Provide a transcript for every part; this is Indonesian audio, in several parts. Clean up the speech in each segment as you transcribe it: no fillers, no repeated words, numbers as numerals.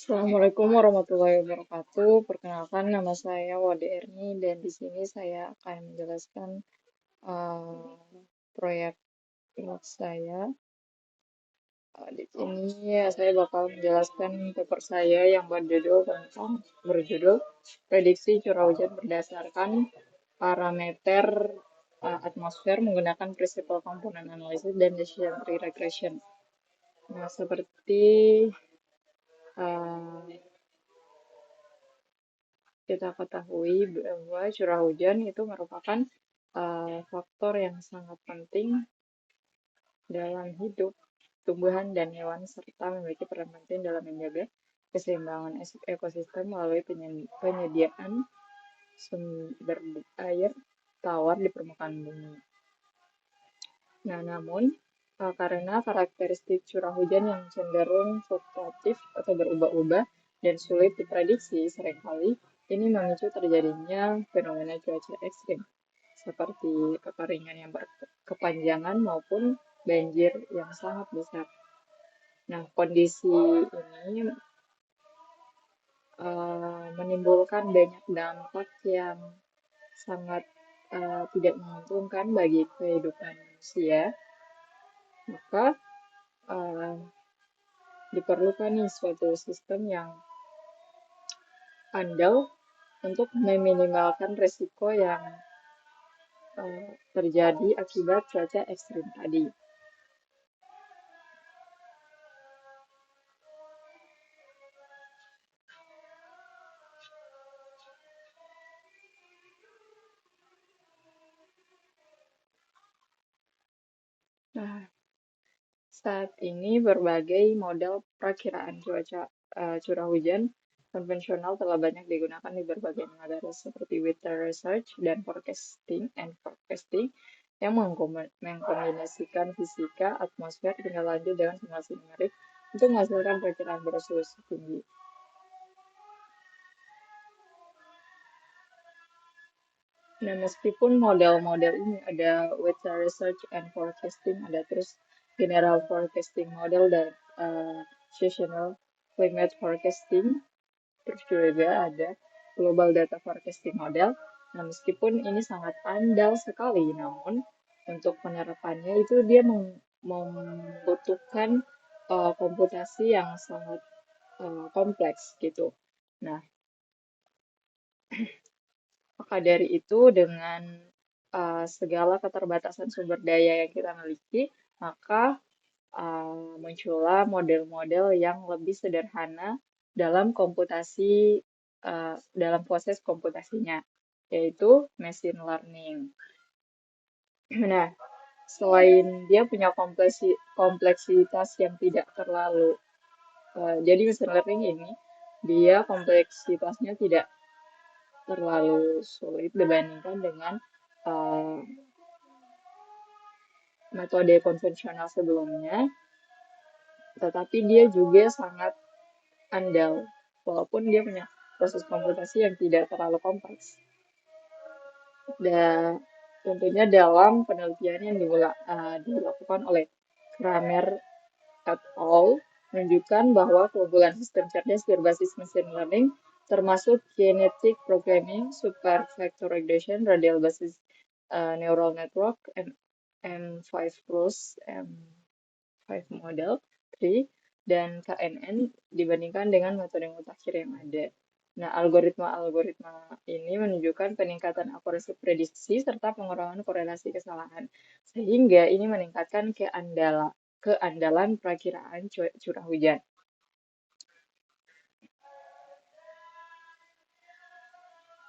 Assalamualaikum warahmatullahi wabarakatuh. Perkenalkan, nama saya Wade Erni dan di sini saya akan menjelaskan eh, proyek pilot saya. Di sini ya, saya bakal menjelaskan paper saya yang berjudul prediksi curah hujan berdasarkan parameter atmosfer menggunakan prinsipal komponen analisis dan decision tree regression. Nah, seperti eh, kita ketahui bahwa curah hujan itu merupakan faktor yang sangat penting dalam hidup tumbuhan dan hewan serta memiliki peran penting dalam menjaga keseimbangan ekosistem melalui penyediaan sumber air tawar di permukaan bumi. Nah, namun karena karakteristik curah hujan yang cenderung fluktuatif atau berubah-ubah dan sulit diprediksi, seringkali ini memicu terjadinya fenomena cuaca ekstrim, seperti kekeringan yang berkepanjangan maupun banjir yang sangat besar. Nah, kondisi ini menimbulkan banyak dampak yang sangat tidak menguntungkan bagi kehidupan manusia. Maka eh, diperlukan nih suatu sistem yang andal untuk meminimalkan risiko yang terjadi akibat cuaca ekstrim tadi. Nah, saat ini berbagai model perakiraan cuaca curah hujan konvensional telah banyak digunakan di berbagai negara seperti weather research dan forecasting yang mengkombinasikan fisika, atmosfer, tinggal lanjut dengan simulasi numerik untuk menghasilkan perakiraan beresolusi tinggi. Nah, meskipun model-model ini ada weather research and forecasting, ada terus general forecasting model dan seasonal climate forecasting, terus juga ada global data forecasting model. Nah, meskipun ini sangat andal sekali, namun untuk penerapannya itu dia membutuhkan komputasi yang sangat kompleks gitu. Nah, maka dari itu, dengan segala keterbatasan sumber daya yang kita miliki, maka muncullah model-model yang lebih sederhana dalam dalam proses komputasinya, yaitu machine learning. Nah, selain dia punya kompleksitas yang tidak terlalu, jadi machine learning ini dia kompleksitasnya tidak terlalu sulit dibandingkan dengan uh, metode konvensional sebelumnya, tetapi dia juga sangat andal, walaupun dia punya proses komputasi yang tidak terlalu kompleks. Dan tentunya dalam penelitian yang dilakukan oleh Kramer et al. Menunjukkan bahwa keunggulan sistem cerdas berbasis machine learning termasuk genetic programming, supervector regression, radial basis neural network, M5 plus, M5 model 3, dan KNN dibandingkan dengan metode mutakhir yang ada. Nah, algoritma-algoritma ini menunjukkan peningkatan akurasi prediksi serta pengurangan korelasi kesalahan, sehingga ini meningkatkan keandalan perakiraan curah hujan.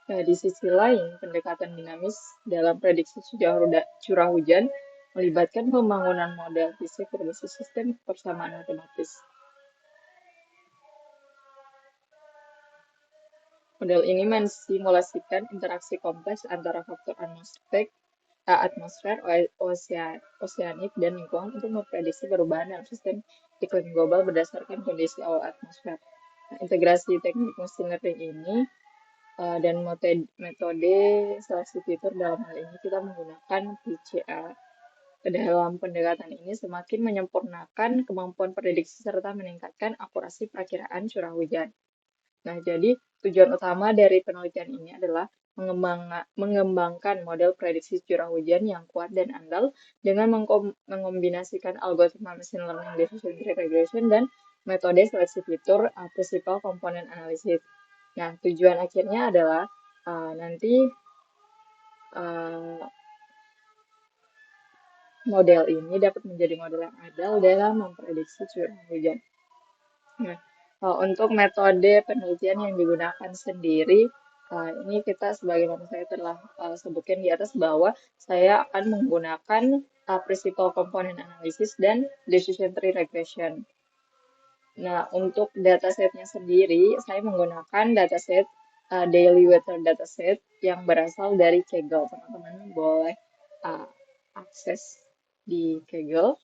Nah, di sisi lain, pendekatan dinamis dalam prediksi curah hujan melibatkan pembangunan model fisik berbasis sistem persamaan matematis. Model ini mensimulasikan interaksi kompleks antara faktor atmosfer, oseanik, dan lingkungan untuk memprediksi perubahan dalam sistem iklim global berdasarkan kondisi awal atmosfer. Nah, integrasi teknik machine learning ini dan metode seleksi fitur dalam hal ini kita menggunakan PCA Dalam pendekatan ini semakin menyempurnakan kemampuan prediksi serta meningkatkan akurasi perakiraan curah hujan. Nah, jadi tujuan utama dari penelitian ini adalah mengembangkan model prediksi curah hujan yang kuat dan andal dengan mengombinasikan algoritma machine learning, decision tree regression, dan metode seleksi fitur principal component analysis. Nah, tujuan akhirnya adalah nanti uh, model ini dapat menjadi model yang adil dalam memprediksi curah hujan. Nah, untuk metode penelitian yang digunakan sendiri, ini kita sebagaimana saya telah sebutkan di atas bahwa saya akan menggunakan principal component analysis dan decision tree regression. Nah, untuk datasetnya sendiri, saya menggunakan dataset daily weather dataset yang berasal dari Kaggle. Teman-teman boleh akses di Kaggle.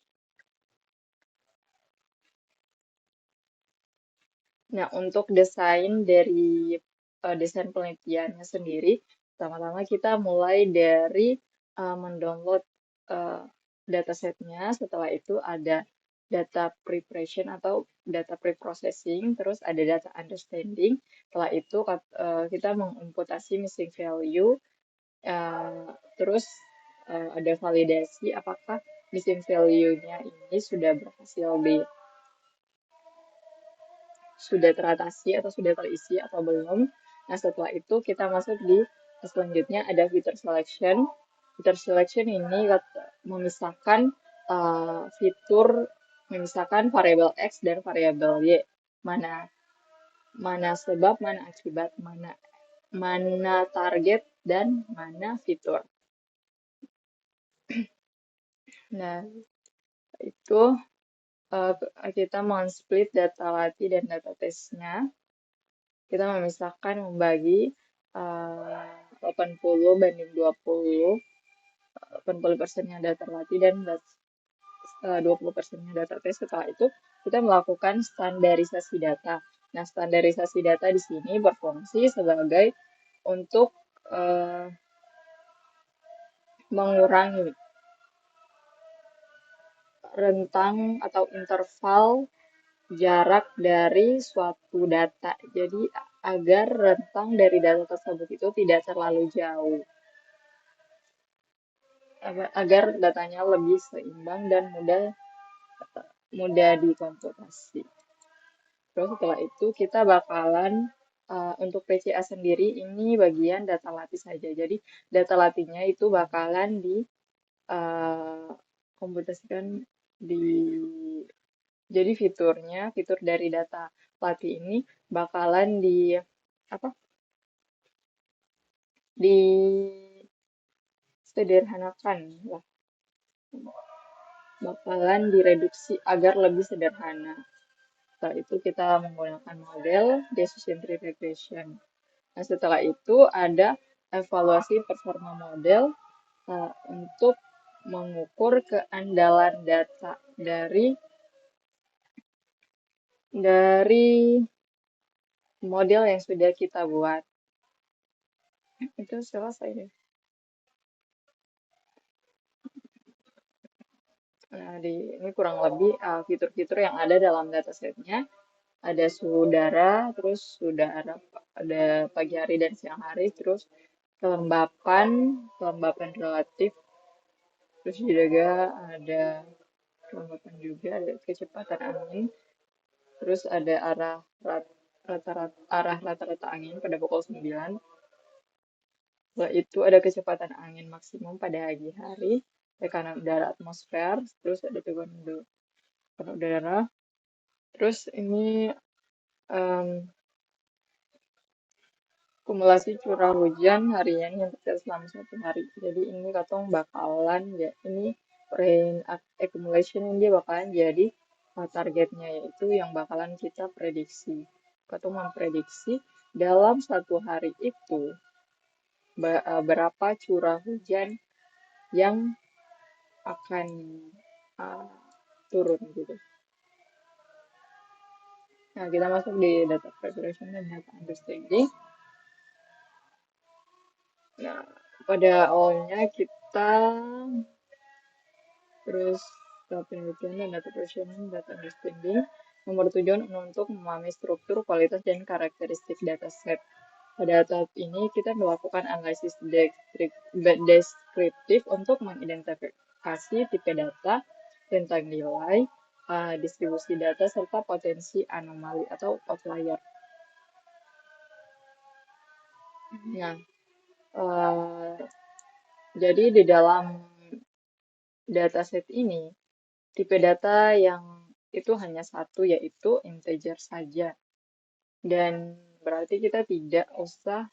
Nah, untuk desain dari desain penelitiannya sendiri, pertama-tama kita mulai dari mendownload uh, datasetnya. Setelah itu ada data preparation atau data preprocessing, terus ada data understanding. Setelah itu kita mengimputasi missing value, terus ada validasi apakah missing value-nya ini sudah teratasi atau sudah terisi atau belum. Nah, setelah itu kita masuk di selanjutnya ada feature selection. Feature selection ini memisahkan fitur, memisahkan variabel X dan variabel Y. Mana sebab, mana akibat, mana target, dan mana fitur. Nah, itu kita men-split data latih dan data testnya. Kita memisahkan, membagi 80 banding 20, 80%-nya data terlatih dan 20%-nya data tes. Setelah itu, kita melakukan standarisasi data. Nah, standarisasi data di sini berfungsi sebagai untuk mengurangi rentang atau interval jarak dari suatu data. Jadi agar rentang dari data tersebut itu tidak terlalu jauh. Agar datanya lebih seimbang dan mudah dikomputasi. Terus setelah itu kita bakalan untuk PCA sendiri ini bagian data latih saja. Jadi data latihnya itu bakalan di komputasikan di jadi fitur dari data latih ini bakalan apa? Disederhanakan lah, bakalan direduksi agar lebih sederhana. Setelah itu kita menggunakan model decision tree regression. Nah, setelah itu ada evaluasi performa model untuk mengukur keandalan data dari model yang sudah kita buat. Itu selesai deh. Nah, ini kurang lebih fitur-fitur yang ada dalam datasetnya. Ada suhu udara, terus ada pagi hari dan siang hari, terus kelembapan relatif, terus juga ada kelembapan juga, ada kecepatan angin, terus ada rata-rata angin pada pukul 9. Setelah itu ada kecepatan angin maksimum pada pagi hari, tekanan udara atmosfer, terus ada tekanan udara. Terus ini kumulasi curah hujan harian yang terjadi selama 1 hari. Jadi ini katong bakalan ya ini rain accumulation ini dia bakalan jadi targetnya yaitu yang bakalan kita prediksi. Katong memprediksi dalam 1 hari itu berapa curah hujan yang akan turun gitu. Nah, kita masuk di data preparation dan data understanding. Nah, pada awalnya kita Terus tahap penelitian dan data processing, data understanding. Nomor tujuan untuk memahami struktur, kualitas, dan karakteristik dataset. Pada tahap ini kita melakukan analisis deskriptif untuk mengidentifikasi tipe data, tentang nilai, distribusi data, serta potensi anomali atau outlier. Nah, jadi di dalam dataset ini, tipe data yang itu hanya satu, yaitu integer saja. Dan berarti kita tidak usah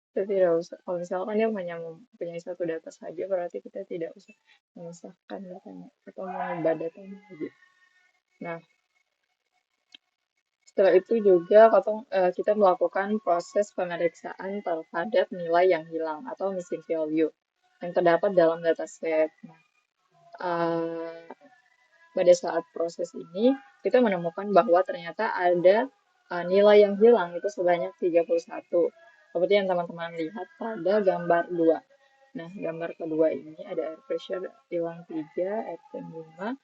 kita tidak usah, kalau misalkan dia hanya mempunyai satu data saja, berarti kita tidak usah memisahkan datanya atau mengubah datanya lagi. Nah, setelah itu juga kita melakukan proses pemeriksaan terhadap nilai yang hilang atau missing value yang terdapat dalam dataset. Nah, pada saat proses ini, kita menemukan bahwa ternyata ada nilai yang hilang itu sebanyak 31. Seperti yang teman-teman lihat pada gambar 2. Nah, gambar kedua ini ada air pressure hilang 3, airtime 5,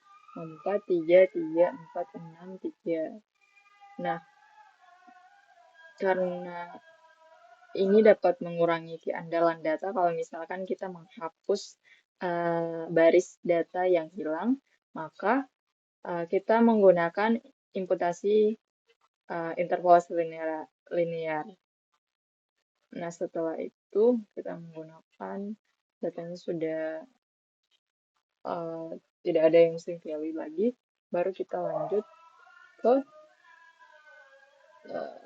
4, 3, 3, 4, 6, 3. Nah, karena ini dapat mengurangi keandalan data kalau misalkan kita menghapus baris data yang hilang, maka kita menggunakan imputasi interpolasi linear. Nah, setelah itu kita menggunakan datanya sudah tidak ada yang missing value lagi, baru kita lanjut ke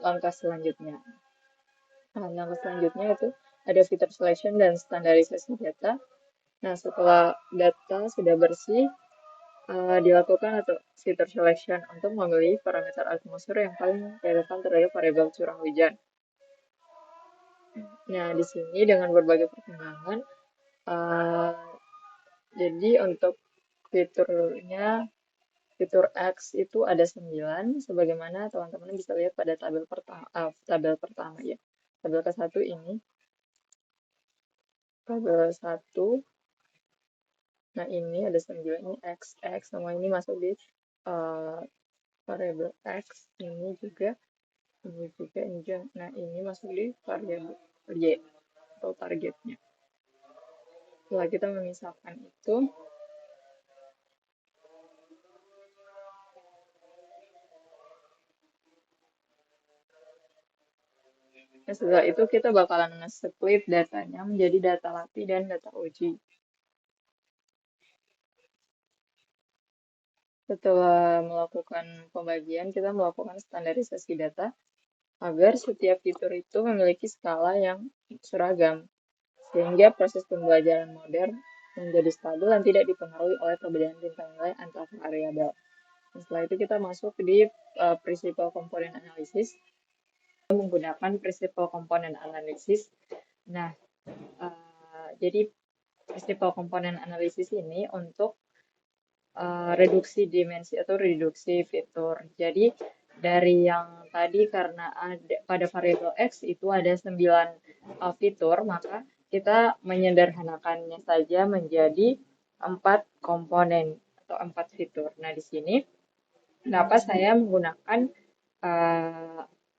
langkah selanjutnya. Nah, langkah selanjutnya itu ada filter selection dan standarisasi data. Nah, setelah data sudah bersih, dilakukan atau filter selection untuk memilih parameter atmosfer yang paling relevan terhadap variabel curah hujan. Nah, di sini dengan berbagai pertimbangan, jadi untuk fiturnya, fitur X itu ada 9, sebagaimana teman-teman bisa lihat pada tabel pertama ya. Tabel ke-1 ini. Tabel 1. Nah, ini ada 9, ini XX, semua ini masuk di variabel X, ini juga, ini juga, ini juga. Nah, ini masuk di variabel Y atau targetnya. Setelah kita memisahkan itu, nah, setelah itu kita bakalan nge-split datanya menjadi data latih dan data uji. Setelah melakukan pembagian, kita melakukan standarisasi data agar setiap fitur itu memiliki skala yang seragam, sehingga proses pembelajaran modern menjadi stabil dan tidak dipengaruhi oleh perbedaan bintang nilai antar variabel. Setelah itu kita masuk di principal component analysis, menggunakan principal component analysis. Nah, jadi principal component analysis ini untuk reduksi dimensi atau reduksi fitur. Jadi dari yang tadi karena ada pada variabel X itu ada 9 fitur, maka kita menyederhanakannya saja menjadi 4 komponen atau 4 fitur. Nah, di sini kenapa saya menggunakan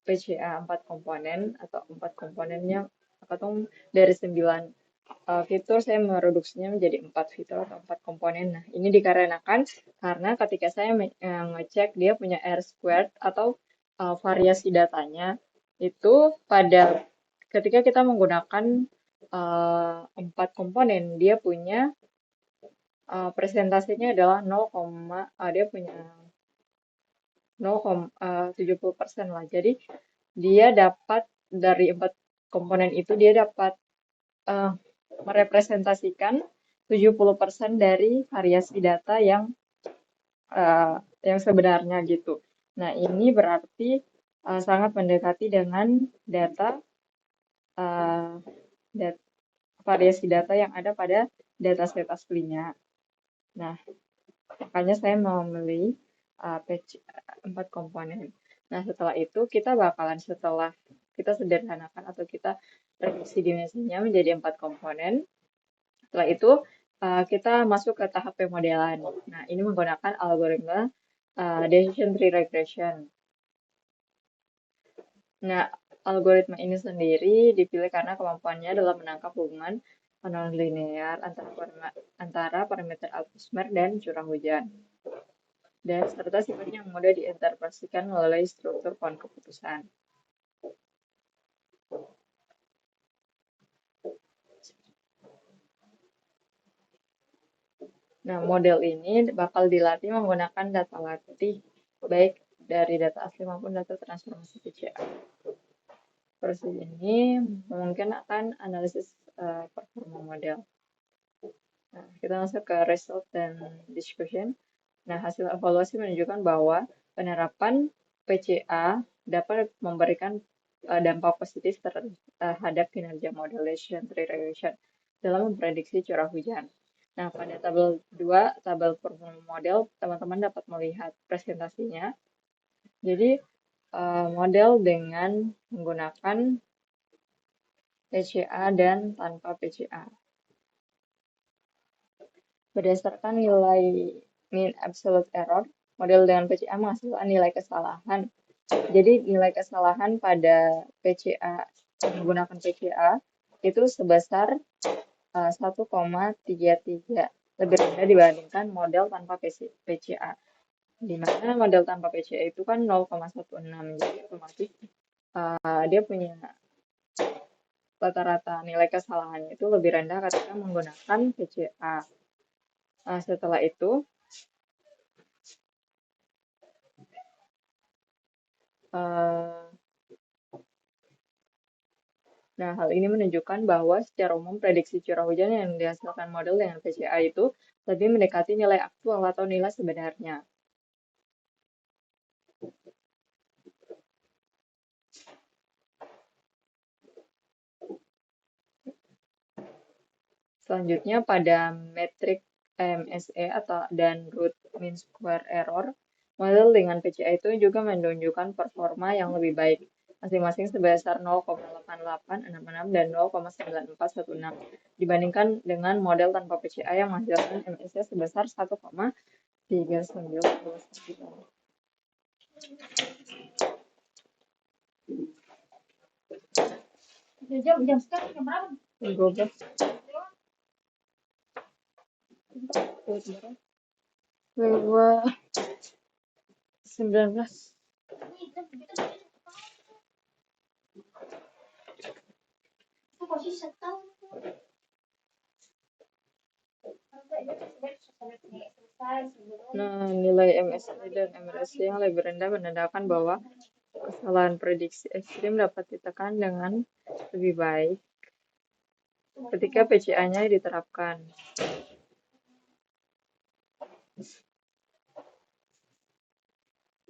PCA 4 komponen atau 4 komponennya atau dari 9 fitur saya mereduksinya menjadi 4 fitur atau 4 komponen. Nah, ini dikarenakan karena ketika saya ngecek dia punya R squared atau variasi datanya itu pada ketika kita menggunakan 4 komponen dia punya presentasinya adalah 0, dia punya 0,70% lah. Jadi dia dapat dari 4 komponen itu dia dapat merepresentasikan 70% dari variasi data yang sebenarnya gitu. Nah, ini berarti sangat mendekati dengan data variasi data yang ada pada dataset aslinya. Nah, makanya saya memilih 4 komponen. Nah, setelah itu kita bakalan setelah kita sederhanakan atau kita prediksi dimensinya menjadi 4 komponen. Setelah itu kita masuk ke tahap pemodelan. Nah, ini menggunakan algoritma decision tree regression. Nah, algoritma ini sendiri dipilih karena kemampuannya dalam menangkap hubungan non-linear antara parameter atmosfer dan curah hujan. Dan serta sifatnya yang mudah diinterpretasikan melalui struktur pohon keputusan. Nah, model ini bakal dilatih menggunakan data latih, baik dari data asli maupun data transformasi PCA. Proses ini mungkin akan analisis performa model. Nah, kita masuk ke result dan discussion. Nah, hasil evaluasi menunjukkan bahwa penerapan PCA dapat memberikan dampak positif terhadap kinerja model decision tree regression dalam memprediksi curah hujan. Nah, pada tabel 2, tabel performa model, teman-teman dapat melihat presentasinya. Jadi, model dengan menggunakan PCA dan tanpa PCA. Berdasarkan nilai mean absolute error, model dengan PCA menghasilkan nilai kesalahan. Jadi nilai kesalahan pada PCA menggunakan PCA itu sebesar 1,33, lebih rendah dibandingkan model tanpa PCA. Di mana model tanpa PCA itu kan 0,16, jadi otomatis dia punya rata-rata nilai kesalahannya itu lebih rendah ketika menggunakan PCA. Setelah itu, nah, hal ini menunjukkan bahwa secara umum prediksi curah hujan yang dihasilkan model dengan PCA itu lebih mendekati nilai aktual atau nilai sebenarnya. Selanjutnya pada metrik MSE dan root mean square error, model dengan PCA itu juga menunjukkan performa yang lebih baik, masing-masing sebesar 0,8866 dan 0,9416 dibandingkan dengan model tanpa PCA yang menghasilkan MSE sebesar 1,399. Jam sekarang jam berapa? Jam 12. Lewat 19. Nah, nilai MSI dan MRSI yang lebih rendah menandakan bahwa kesalahan prediksi ekstrim dapat ditekan dengan lebih baik ketika PCA-nya diterapkan.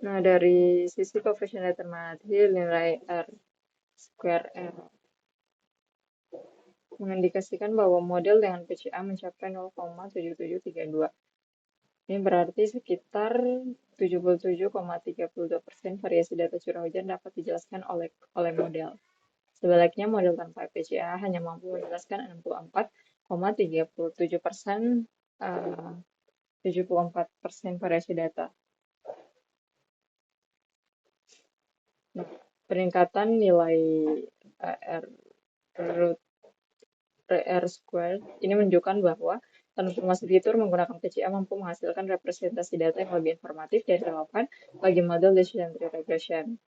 Nah, dari sisi koefisien determinatif, nilai R square error mengindikasikan bahwa model dengan PCA mencapai 0,7732. Ini berarti sekitar 77,32% variasi data curah hujan dapat dijelaskan oleh model. Sebaliknya, model tanpa PCA hanya mampu menjelaskan 74,37% variasi data. Nah, peningkatan nilai R squared ini menunjukkan bahwa transformasi fitur menggunakan PCA mampu menghasilkan representasi data yang lebih informatif dan relevan bagi model decision tree regression.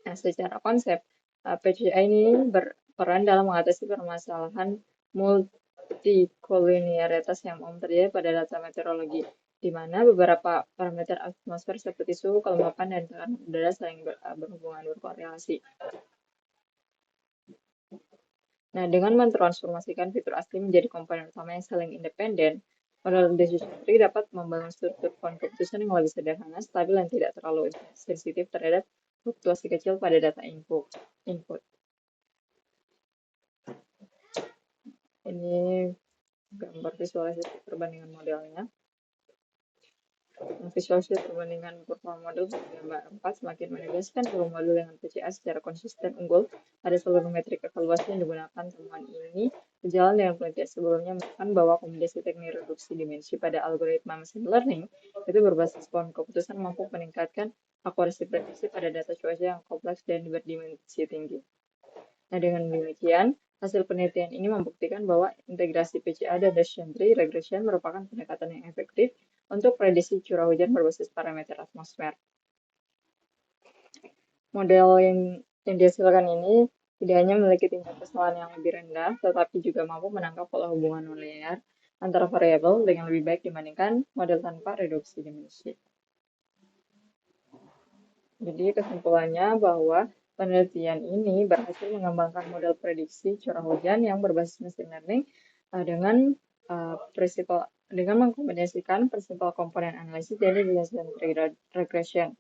Nah, secara konsep, PCA ini berperan dalam mengatasi permasalahan multikolinearitas yang umum terjadi pada data meteorologi, di mana beberapa parameter atmosfer seperti suhu, kelembapan, dan tekanan udara saling berhubungan berkorelasi. Nah, dengan mentransformasikan fitur asli menjadi komponen utama yang saling independen, model decision tree dapat membangun struktur pohon keputusan yang lebih sederhana, stabil, dan tidak terlalu sensitif terhadap fluktuasi kecil pada data input. Ini gambar visualisasi perbandingan modelnya. Visual sheet perbandingan kurva modul gambar 4 semakin menegaskan bahwa modul dengan PCA secara konsisten unggul pada seluruh metrik evaluasi yang digunakan. Temuan ini sejalan dengan penelitian sebelumnya menunjukkan bahwa kombinasi teknik reduksi dimensi pada algoritma machine learning itu berbasis pohon keputusan mampu meningkatkan akurasi prediksi pada data cuaca yang kompleks dan berdimensi tinggi. Nah, dengan demikian, hasil penelitian ini membuktikan bahwa integrasi PCA dan Bayesian tree regression merupakan pendekatan yang efektif untuk prediksi curah hujan berbasis parameter atmosfer. Model yang dihasilkan ini tidak hanya memiliki tingkat kesalahan yang lebih rendah, tetapi juga mampu menangkap pola hubungan nonlinear antara variabel dengan lebih baik dibandingkan model tanpa reduksi dimensi. Jadi kesimpulannya bahwa penelitian ini berhasil mengembangkan model prediksi curah hujan yang berbasis machine learning dengan mengkombinasikan prinsip komponen analisis dari Bayesian regression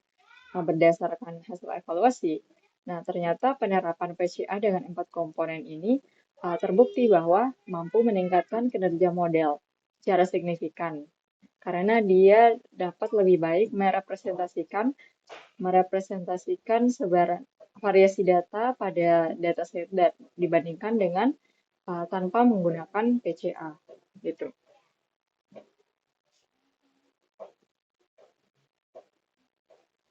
berdasarkan hasil evaluasi. Nah, ternyata penerapan PCA dengan 4 komponen ini terbukti bahwa mampu meningkatkan kinerja model secara signifikan karena dia dapat lebih baik merepresentasikan sebaran variasi data pada dataset dibandingkan dengan tanpa menggunakan PCA gitu.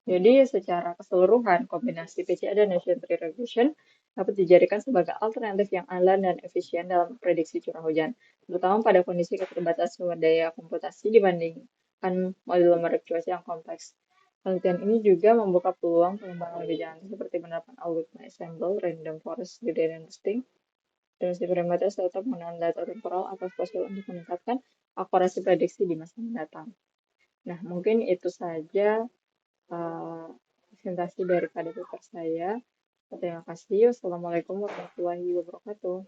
Jadi secara keseluruhan kombinasi PCA dan Bayesian tree regression dapat dijadikan sebagai alternatif yang aman dan efisien dalam prediksi curah hujan, terutama pada kondisi keterbatasan sumber daya komputasi dibandingkan model merek cuaca yang kompleks. Penelitian ini juga membuka peluang pengembangan lebih jauh seperti penerapan algoritma ensemble, random forest gradient boosting, dan parameter serta penggunaan data temporal atau spasial untuk meningkatkan akurasi prediksi di masa mendatang. Nah, mungkin itu saja presentasi daripada paper saya. Terima kasih. Wassalamualaikum warahmatullahi wabarakatuh.